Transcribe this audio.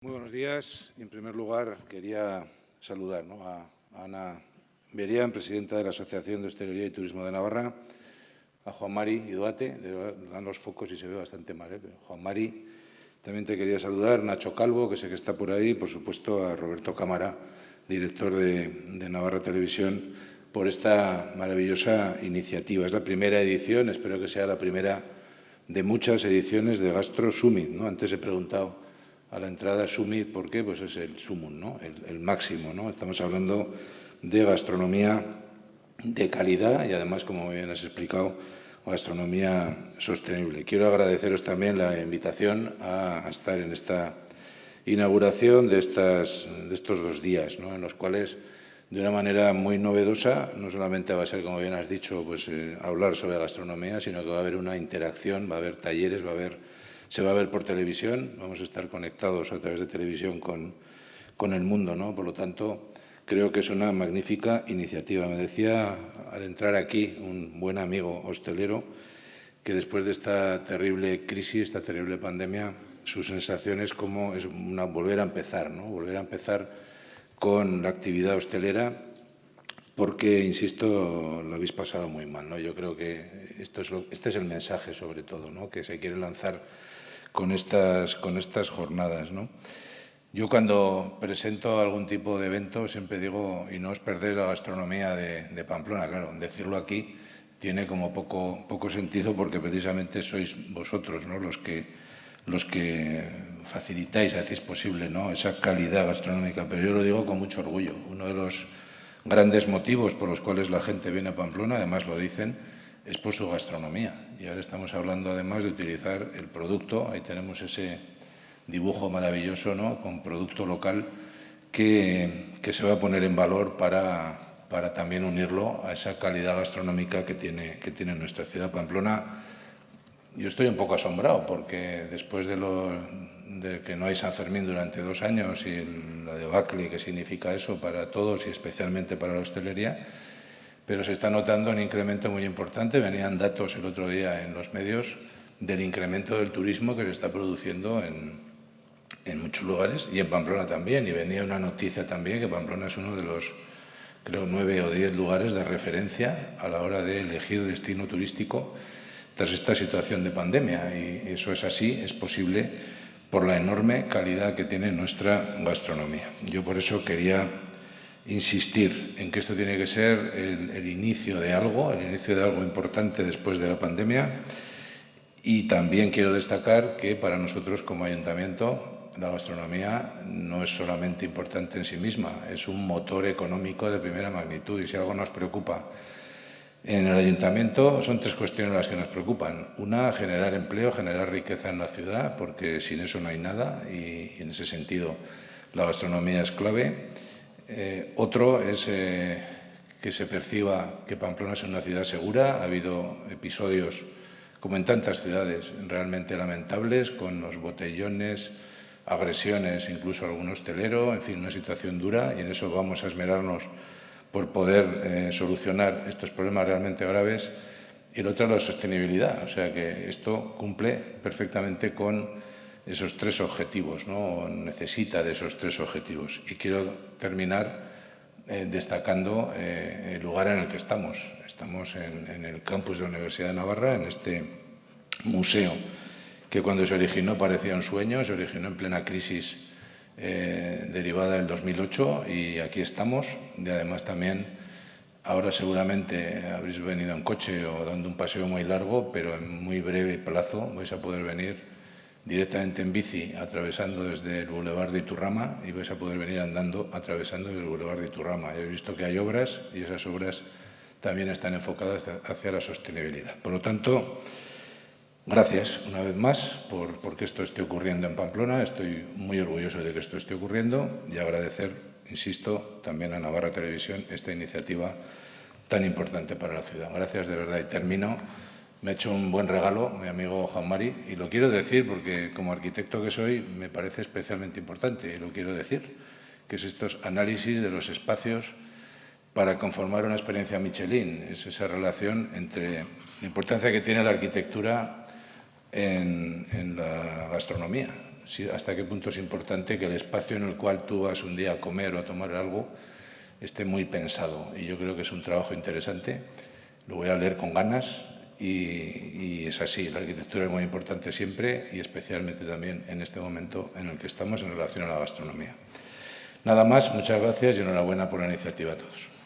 Muy buenos días. En primer lugar, quería saludar a Ana Berián, presidenta de la Asociación de Hostelería y Turismo de Navarra, a Juan Mari Iduate, dan los focos y se ve bastante mal, pero Juan Mari, también te quería saludar, Nacho Calvo, que sé que está por ahí, y por supuesto a Roberto Cámara, director de Navarra Televisión, por esta maravillosa iniciativa. Es la primera edición, espero que sea la primera de muchas ediciones de Gastro Summit, ¿no? Antes he preguntado a la entrada Summit, ¿por qué? Pues es el sumum, ¿no? El máximo, ¿no? Estamos hablando de gastronomía de calidad y además, como bien has explicado, gastronomía sostenible. Quiero agradeceros también la invitación a estar en esta inauguración de estos 2 días, ¿no? En los cuales, de una manera muy novedosa, no solamente va a ser, como bien has dicho, pues hablar sobre gastronomía, sino que va a haber una interacción, va a haber talleres, se va a ver por televisión, vamos a estar conectados a través de televisión con el mundo, ¿no? Por lo tanto, creo que es una magnífica iniciativa. Me decía al entrar aquí un buen amigo hostelero que después de esta terrible crisis, esta terrible pandemia, su sensación es como volver a empezar, ¿no? Volver a empezar con la actividad hostelera porque, insisto, lo habéis pasado muy mal, ¿no? Yo creo que este es el mensaje, sobre todo, ¿no? Que se quiere lanzar con estas jornadas, ¿no? Yo cuando presento algún tipo de evento siempre digo, y no os perdéis la gastronomía de Pamplona, claro, decirlo aquí tiene como poco sentido porque precisamente sois vosotros, ¿no? los que facilitáis, hacéis posible, ¿no? Esa calidad gastronómica, pero yo lo digo con mucho orgullo. Uno de los grandes motivos por los cuales la gente viene a Pamplona, además lo dicen, es por su gastronomía. Y ahora estamos hablando además de utilizar el producto, ahí tenemos ese dibujo maravilloso, ¿no? Con producto local que se va a poner en valor para también unirlo a esa calidad gastronómica que tiene nuestra ciudad. Pamplona, yo estoy un poco asombrado porque después de que no hay San Fermín durante 2 años y la debacle que significa eso para todos y especialmente para la hostelería, pero se está notando un incremento muy importante. Venían datos el otro día en los medios del incremento del turismo que se está produciendo en muchos lugares y en Pamplona también. Y venía una noticia también que Pamplona es uno de los, creo, 9 o 10 lugares de referencia a la hora de elegir destino turístico tras esta situación de pandemia. Y eso es así, es posible por la enorme calidad que tiene nuestra gastronomía. Yo por eso quería insistir en que esto tiene que ser el inicio de algo importante después de la pandemia. Y también quiero destacar que para nosotros como ayuntamiento la gastronomía no es solamente importante en sí misma, es un motor económico de primera magnitud. Y si algo nos preocupa en el ayuntamiento son 3 cuestiones las que nos preocupan. Una, generar empleo, generar riqueza en la ciudad, porque sin eso no hay nada y en ese sentido la gastronomía es clave. Otro es que se perciba que Pamplona es una ciudad segura. Ha habido episodios, como en tantas ciudades, realmente lamentables, con los botellones, agresiones, incluso a algún hostelero, en fin, una situación dura, y en eso vamos a esmerarnos por poder solucionar estos problemas realmente graves. Y el otro es la sostenibilidad, o sea que esto cumple perfectamente con esos 3 objetivos, ¿no? Necesita de esos 3 objetivos. Y quiero terminar destacando el lugar en el que estamos. Estamos en el campus de la Universidad de Navarra, en este museo que cuando se originó parecía un sueño, se originó en plena crisis derivada del 2008 y aquí estamos. Y además también, ahora seguramente habréis venido en coche o dando un paseo muy largo, pero en muy breve plazo vais a poder venir directamente en bici, atravesando desde el Boulevard de Iturrama, y vais a poder venir andando, atravesando el Boulevard de Iturrama. He visto que hay obras y esas obras también están enfocadas hacia la sostenibilidad. Por lo tanto, gracias una vez más porque esto esté ocurriendo en Pamplona. Estoy muy orgulloso de que esto esté ocurriendo y agradecer, insisto, también a Navarra Televisión esta iniciativa tan importante para la ciudad. Gracias de verdad. Y termino. Me ha hecho un buen regalo mi amigo Juan Mari, y lo quiero decir porque como arquitecto que soy me parece especialmente importante, y lo quiero decir, que es estos análisis de los espacios para conformar una experiencia Michelin. Es esa relación entre la importancia que tiene la arquitectura en la gastronomía. hasta qué punto es importante que el espacio en el cual tú vas un día a comer o a tomar algo esté muy pensado. Y yo creo que es un trabajo interesante. Lo voy a leer con ganas y es así. La arquitectura es muy importante siempre y especialmente también en este momento en el que estamos en relación a la gastronomía. Nada más, muchas gracias y enhorabuena por la iniciativa a todos.